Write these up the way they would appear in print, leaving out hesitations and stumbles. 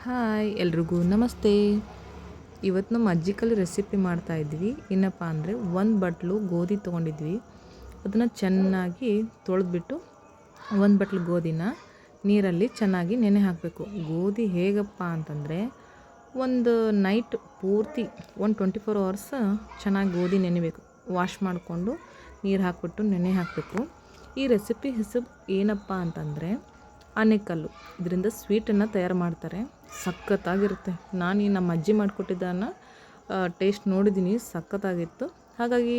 Hi ಎಲ್ರಿಗೂ ನಮಸ್ತೆ. ಇವತ್ತು ನಮ್ಮ ಅಜ್ಜಿ ಕೈಲಿ ರೆಸಿಪಿ ಮಾಡ್ತಾಯಿದ್ವಿ. ಏನಪ್ಪ ಅಂದರೆ ಒಂದು ಬಟ್ಲು ಗೋಧಿ ತೊಗೊಂಡಿದ್ವಿ. ಅದನ್ನು ಚೆನ್ನಾಗಿ ತೊಳೆದ್ಬಿಟ್ಟು ಒಂದು ಬಟ್ಲು ಗೋಧಿನ ನೀರಲ್ಲಿ ಚೆನ್ನಾಗಿ ನೆನೆ ಹಾಕಬೇಕು. ಗೋಧಿ ಹೇಗಪ್ಪ ಅಂತಂದರೆ ಒಂದು ನೈಟ್ ಪೂರ್ತಿ 24 ಅವರ್ಸ್ ಚೆನ್ನಾಗಿ ಗೋಧಿ ನೆನೆಬೇಕು. ವಾಶ್ ಮಾಡಿಕೊಂಡು ನೀರು ಹಾಕ್ಬಿಟ್ಟು ನೆನೆ ಹಾಕಬೇಕು. ಈ ರೆಸಿಪಿ ಹೆಸರು ಏನಪ್ಪ ಅಂತಂದರೆ ಆನೆಕಲ್ಲು. ಇದರಿಂದ ಸ್ವೀಟನ್ನು ತಯಾರು ಮಾಡ್ತಾರೆ. ಸಖತ್ತಾಗಿರುತ್ತೆ. ನಾನು ಈ ನಮ್ಮ ಅಜ್ಜಿ ಮಾಡಿಕೊಟ್ಟಿದ್ದನ್ನು ಟೇಸ್ಟ್ ನೋಡಿದ್ದೀನಿ, ಸಖತ್ತಾಗಿತ್ತು. ಹಾಗಾಗಿ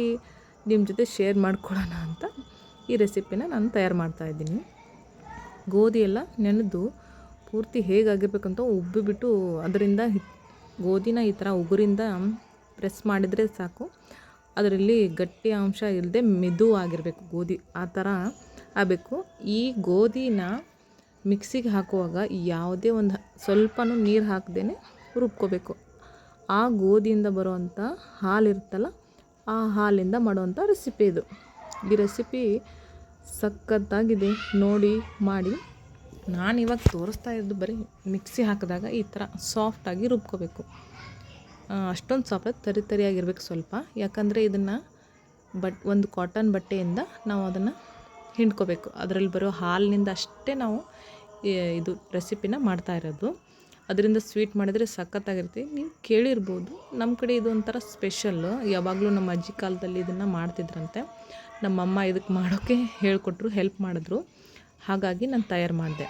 ನಿಮ್ಮ ಜೊತೆ ಶೇರ್ ಮಾಡ್ಕೊಳ್ಳೋಣ ಅಂತ ಈ ರೆಸಿಪಿನ ನಾನು ತಯಾರು ಮಾಡ್ತಾಯಿದ್ದೀನಿ. ಗೋಧಿ ಎಲ್ಲ ನೆನೆದು ಪೂರ್ತಿ ಹೇಗಾಗಿರ್ಬೇಕಂತ ಉಬ್ಬಿಬಿಟ್ಟು ಅದರಿಂದ ಗೋಧಿನ ಈ ಥರ ಉಗುರಿಂದ ಪ್ರೆಸ್ ಮಾಡಿದರೆ ಸಾಕು. ಅದರಲ್ಲಿ ಗಟ್ಟಿ ಅಂಶ ಇಲ್ಲದೆ ಮೆದುವಾಗಿರಬೇಕು ಗೋಧಿ, ಆ ಥರ ಆಗಬೇಕು. ಈ ಗೋಧಿನ ಮಿಕ್ಸಿಗೆ ಹಾಕುವಾಗ ಯಾವುದೇ ಒಂದು ಸ್ವಲ್ಪನೂ ನೀರು ಹಾಕದೇ ರುಬ್ಕೋಬೇಕು. ಆ ಗೋಧಿಯಿಂದ ಬರುವಂಥ ಹಾಲಿರುತ್ತಲ್ಲ, ಆ ಹಾಲಿಂದ ಮಾಡುವಂಥ ರೆಸಿಪಿ ಇದು. ಈ ರೆಸಿಪಿ ಸಖತ್ತಾಗಿದೆ, ನೋಡಿ ಮಾಡಿ. ನಾನಿವಾಗ ತೋರಿಸ್ತಾ ಇರೋದು ಬರೀ ಮಿಕ್ಸಿ ಹಾಕಿದಾಗ ಈ ಥರ ಸಾಫ್ಟಾಗಿ ರುಬ್ಕೋಬೇಕು. ಅಷ್ಟೊಂದು ಸಾಫ್ಟ್ ತರಿಯಾಗಿರ್ಬೇಕು ಸ್ವಲ್ಪ. ಯಾಕಂದರೆ ಇದನ್ನು ಒಂದು ಕಾಟನ್ ಬಟ್ಟೆಯಿಂದ ನಾವು ಅದನ್ನು ಹಿಂಡ್ಕೋಬೇಕು. ಅದರಲ್ಲಿ ಬರೋ ಹಾಲಿನಿಂದ ಅಷ್ಟೇ ನಾವು ಇದು ರೆಸಿಪಿನ ಮಾಡ್ತಾ ಇರೋದು. ಅದರಿಂದ ಸ್ವೀಟ್ ಮಾಡಿದರೆ ಸಖತ್ತಾಗಿರುತ್ತೆ. ನೀವು ಕೇಳಿರ್ಬೋದು, ನಮ್ಮ ಕಡೆ ಇದು ಒಂಥರ ಸ್ಪೆಷಲ್ಲು. ಯಾವಾಗಲೂ ನಮ್ಮ ಅಜ್ಜಿ ಕಾಲದಲ್ಲಿ ಇದನ್ನು ಮಾಡ್ತಿದ್ರಂತೆ. ನಮ್ಮಮ್ಮ ಇದಕ್ಕೆ ಮಾಡೋಕ್ಕೆ ಹೇಳಿಕೊಟ್ರು, ಹೆಲ್ಪ್ ಮಾಡಿದ್ರು. ಹಾಗಾಗಿ ನಾನು ತಯಾರು ಮಾಡಿದೆ.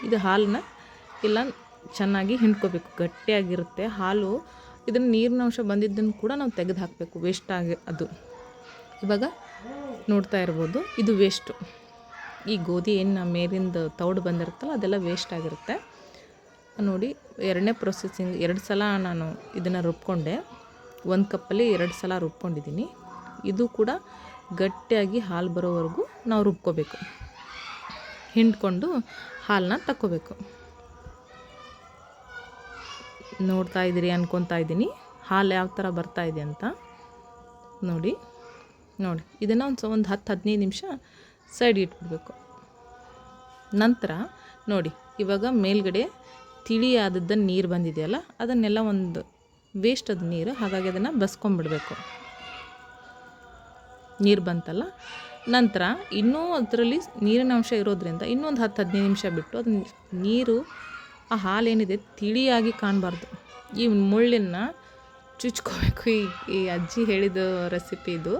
ಇದು ಹಾಲನ್ನ ಎಲ್ಲ ಚೆನ್ನಾಗಿ ಹಿಂಡ್ಕೋಬೇಕು, ಗಟ್ಟಿಯಾಗಿರುತ್ತೆ ಹಾಲು. ಇದನ್ನು ನೀರಿನ ಅಂಶ ಬಂದಿದ್ದನ್ನು ಕೂಡ ನಾವು ತೆಗೆದು ಹಾಕಬೇಕು, ವೇಸ್ಟ್ ಆಗಿ ಅದು. ಇವಾಗ ನೋಡ್ತಾ ಇರ್ಬೋದು, ಇದು ವೇಸ್ಟು. ಈ ಗೋಧಿ ಏನು ಮೇಲಿಂದ ತೌಡು ಬಂದಿರುತ್ತಲ್ಲ ಅದೆಲ್ಲ ವೇಸ್ಟ್ ಆಗಿರುತ್ತೆ. ನೋಡಿ, ಎರಡನೇ ಪ್ರೊಸೆಸಿಂಗ್ 2 ಸಲ ನಾನು ಇದನ್ನು ರುಬ್ಕೊಂಡೆ. 1 ಕಪ್ಪಲ್ಲಿ 2 ಸಲ ರುಬ್ಕೊಂಡಿದ್ದೀನಿ. ಇದು ಕೂಡ ಗಟ್ಟಿಯಾಗಿ ಹಾಲು ಬರೋವರೆಗೂ ನಾವು ರುಬ್ಕೋಬೇಕು. ಹಿಂಡ್ಕೊಂಡು ಹಾಲನ್ನ ತಕ್ಕೋಬೇಕು. ನೋಡ್ತಾ ಇದ್ದೀರಿ ಅನ್ಕೊತಾ ಇದ್ದೀನಿ ಹಾಲು ಯಾವ ಥರ ಬರ್ತಾಯಿದೆ ಅಂತ. ನೋಡಿ ಇದನ್ನು ಒಂದು 10-15 ನಿಮಿಷ ಸೈಡ್ ಇಟ್ಬಿಡಬೇಕು. ನಂತರ ನೋಡಿ, ಇವಾಗ ಮೇಲ್ಗಡೆ ತಿಳಿಯಾದದ್ದು ನೀರು ಬಂದಿದೆಯಲ್ಲ, ಅದನ್ನೆಲ್ಲ ಒಂದು ವೇಸ್ಟ್ ಅದು ನೀರು, ಹಾಗಾಗಿ ಅದನ್ನು ಬಸ್ಕೊಂಬಿಡಬೇಕು. ನೀರು ಬಂತಲ್ಲ, ನಂತರ ಇನ್ನೂ ಅದರಲ್ಲಿ ನೀರಿನ ಅಂಶ ಇರೋದ್ರಿಂದ ಇನ್ನೊಂದು 10-15 ನಿಮಿಷ ಬಿಟ್ಟು ಅದು ನೀರು, ಆ ಹಾಲೇನಿದೆ ತಿಳಿಯಾಗಿ ಕಾಣಬಾರ್ದು. ಈ ಮುಳ್ಳನ್ನು ಚುಚ್ಕೋಬೇಕು. ಈ ಅಜ್ಜಿ ಹೇಳಿದ ರೆಸಿಪಿ ಇದು.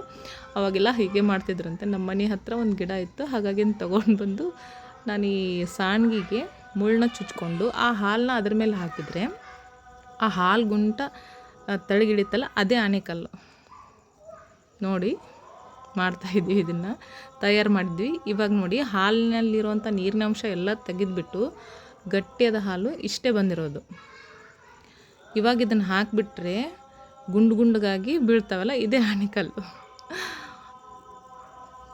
ಅವಾಗೆಲ್ಲ ಹೀಗೆ ಮಾಡ್ತಿದ್ರಂತೆ. ನಮ್ಮ ಮನೆ ಹತ್ತಿರ ಒಂದು ಗಿಡ ಇತ್ತು, ಹಾಗಾಗಿ ತೊಗೊಂಡು ಬಂದು ನಾನು ಈ ಸಾಣಿಗೆಗೆ ಮುಳ್ಳನ್ನ ಚುಚ್ಕೊಂಡು ಆ ಹಾಲನ್ನ ಅದ್ರ ಮೇಲೆ ಹಾಕಿದರೆ ಆ ಹಾಲು ಗುಂಟ ತಳಗಿಳಿತಲ್ಲ, ಅದೇ ಆನೆಕಲ್ಲು. ನೋಡಿ ಮಾಡ್ತಾಯಿದ್ವಿ, ಇದನ್ನು ತಯಾರು ಮಾಡಿದ್ವಿ. ಇವಾಗ ನೋಡಿ, ಹಾಲಿನಲ್ಲಿರುವಂಥ ನೀರಿನ ಅಂಶ ಎಲ್ಲ ತೆಗೆದುಬಿಟ್ಟು ಗಟ್ಟಿಯಾದ ಹಾಲು ಇಷ್ಟೇ ಬಂದಿರೋದು. ಇವಾಗ ಇದನ್ನು ಹಾಕಿಬಿಟ್ರೆ ಗುಂಡು ಬೀಳ್ತಾವಲ್ಲ, ಇದೇ ಆನೆಕಲ್ಲು.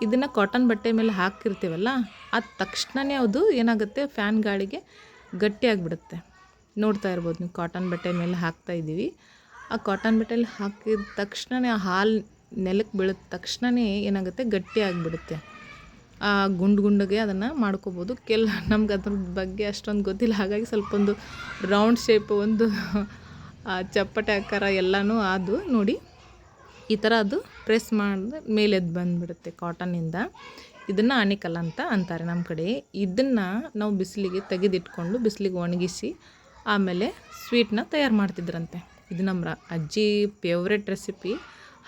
ಇದನ್ನು ಕಾಟನ್ ಬಟ್ಟೆ ಮೇಲೆ ಹಾಕಿರ್ತೀವಲ್ಲ, ಆದ ತಕ್ಷಣವೇ ಅದು ಏನಾಗುತ್ತೆ, ಫ್ಯಾನ್ ಗಾಳಿಗೆ ಗಟ್ಟಿಯಾಗಿಬಿಡುತ್ತೆ. ನೋಡ್ತಾ ಇರ್ಬೋದು ನೀವು, ಕಾಟನ್ ಬಟ್ಟೆ ಮೇಲೆ ಹಾಕ್ತಾಯಿದ್ದೀವಿ. ಆ ಕಾಟನ್ ಬಟ್ಟೆಯಲ್ಲಿ ಹಾಕಿದ ತಕ್ಷಣವೇ ಆ ಹಾಲು ನೆಲಕ್ಕೆ ಬೀಳಿದ ತಕ್ಷಣವೇ ಏನಾಗುತ್ತೆ, ಗಟ್ಟಿಯಾಗಿಬಿಡುತ್ತೆ. ಆ ಗುಂಡಿಗೆ ಅದನ್ನು ಮಾಡ್ಕೋಬೋದು. ನಮ್ಗೆ ಅದ್ರ ಬಗ್ಗೆ ಅಷ್ಟೊಂದು ಗೊತ್ತಿಲ್ಲ, ಹಾಗಾಗಿ ಸ್ವಲ್ಪ ಒಂದು ರೌಂಡ್ ಶೇಪ್, ಒಂದು ಚಪ್ಪಟೆ ಆಕಾರ ಎಲ್ಲನೂ ಅದು ನೋಡಿ, ಈ ಥರ ಅದು ಪ್ರೆಸ್ ಮಾಡಿದ್ರೆ ಮೇಲೆದ್ದು ಬಂದುಬಿಡುತ್ತೆ ಕಾಟನ್ನಿಂದ. ಇದನ್ನು ಆನೆಕಲ್ಲು ಅಂತ ಅಂತಾರೆ ನಮ್ಮ ಕಡೆ. ಇದನ್ನು ನಾವು ಬಿಸಿಲಿಗೆ ತೆಗೆದಿಟ್ಕೊಂಡು ಬಿಸಿಲಿಗೆ ಒಣಗಿಸಿ ಆಮೇಲೆ ಸ್ವೀಟನ್ನ ತಯಾರು ಮಾಡ್ತಿದ್ರಂತೆ. ಇದು ನಮ್ಮ ಅಜ್ಜಿ ಫೇವ್ರೆಟ್ ರೆಸಿಪಿ.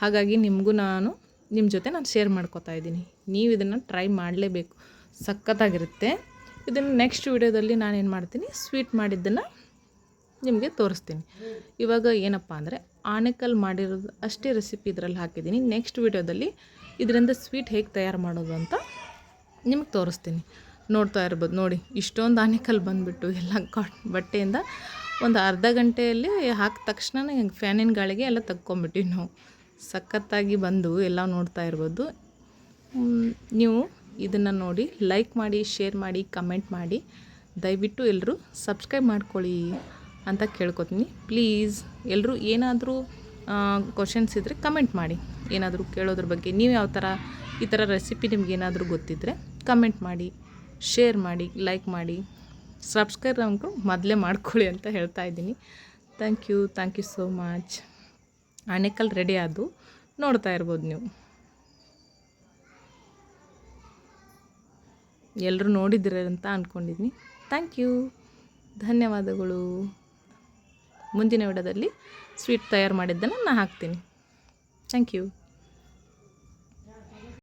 ಹಾಗಾಗಿ ನಿಮ್ಮ ಜೊತೆ ನಾನು ಶೇರ್ ಮಾಡ್ಕೊತಾ ಇದ್ದೀನಿ. ನೀವು ಇದನ್ನು ಟ್ರೈ ಮಾಡಲೇಬೇಕು, ಸಖತ್ತಾಗಿರುತ್ತೆ. ಇದನ್ನು ನೆಕ್ಸ್ಟ್ ವಿಡಿಯೋದಲ್ಲಿ ನಾನೇನು ಮಾಡ್ತೀನಿ, ಸ್ವೀಟ್ ಮಾಡಿದ್ದನ್ನು ನಿಮಗೆ ತೋರಿಸ್ತೀನಿ. ಇವಾಗ ಏನಪ್ಪ ಅಂದರೆ ಆನೆಕಲ್ಲು ಮಾಡಿರೋದು ಅಷ್ಟೇ ರೆಸಿಪಿ ಇದರಲ್ಲಿ ಹಾಕಿದ್ದೀನಿ. ನೆಕ್ಸ್ಟ್ ವಿಡಿಯೋದಲ್ಲಿ ಇದರಿಂದ ಸ್ವೀಟ್ ಹೇಗೆ ತಯಾರು ಮಾಡೋದು ಅಂತ ನಿಮಗೆ ತೋರಿಸ್ತೀನಿ. ನೋಡ್ತಾ ಇರ್ಬೋದು ನೋಡಿ, ಇಷ್ಟೊಂದು ಆನೆಕಲ್ಲು ಬಂದುಬಿಟ್ಟು ಎಲ್ಲ ಬಟ್ಟೆಯಿಂದ ಒಂದು ಅರ್ಧ ಗಂಟೆಯಲ್ಲಿ ಹಾಕಿದ ತಕ್ಷಣ ಫ್ಯಾನಿನ ಗಾಳಿಗೆ ಎಲ್ಲ ತೆಗ್ಕೊಂಬಿಟ್ಟಿವಿ ನಾವು. ಸಖತ್ತಾಗಿ ಬಂದು ಎಲ್ಲ ನೋಡ್ತಾ ಇರ್ಬೋದು ನೀವು. ಇದನ್ನು ನೋಡಿ ಲೈಕ್ ಮಾಡಿ, ಶೇರ್ ಮಾಡಿ, ಕಮೆಂಟ್ ಮಾಡಿ. ದಯವಿಟ್ಟು ಎಲ್ಲರೂ ಸಬ್ಸ್ಕ್ರೈಬ್ ಮಾಡ್ಕೊಳ್ಳಿ ಅಂತ ಕೇಳ್ಕೊತೀನಿ ಪ್ಲೀಸ್. ಎಲ್ಲರೂ ಏನಾದರೂ ಕ್ವಶನ್ಸ್ ಇದ್ದರೆ ಕಮೆಂಟ್ ಮಾಡಿ. ಏನಾದರೂ ಕೇಳೋದ್ರ ಬಗ್ಗೆ, ನೀವು ಯಾವ ಥರ ಈ ಥರ ರೆಸಿಪಿ ನಿಮ್ಗೆ ಏನಾದರೂ ಗೊತ್ತಿದ್ದರೆ ಕಮೆಂಟ್ ಮಾಡಿ, ಶೇರ್ ಮಾಡಿ, ಲೈಕ್ ಮಾಡಿ. ಸಬ್ಸ್ಕ್ರೈಬ್ ಅಂದ್ಕೊಂಡು ಮೊದಲೇ ಮಾಡ್ಕೊಳ್ಳಿ ಅಂತ ಹೇಳ್ತಾ ಇದ್ದೀನಿ. Thank you so much. Anekal ready ಆದವು, ನೋಡ್ತಾ ಇರ್ಬೋದು ನೀವು. ಎಲ್ಲರೂ ನೋಡಿದ್ದೀರ ಅಂತ ಅಂದ್ಕೊಂಡಿದ್ದೀನಿ. ಥ್ಯಾಂಕ್ ಯು, ಧನ್ಯವಾದಗಳು. ಮುಂದಿನ ವಿಡಿಯೋದಲ್ಲಿ ಸ್ವೀಟ್ ತಯಾರು ಮಾಡಿದ್ದನ್ನು ನಾನು ಹಾಕ್ತೀನಿ. Thank you.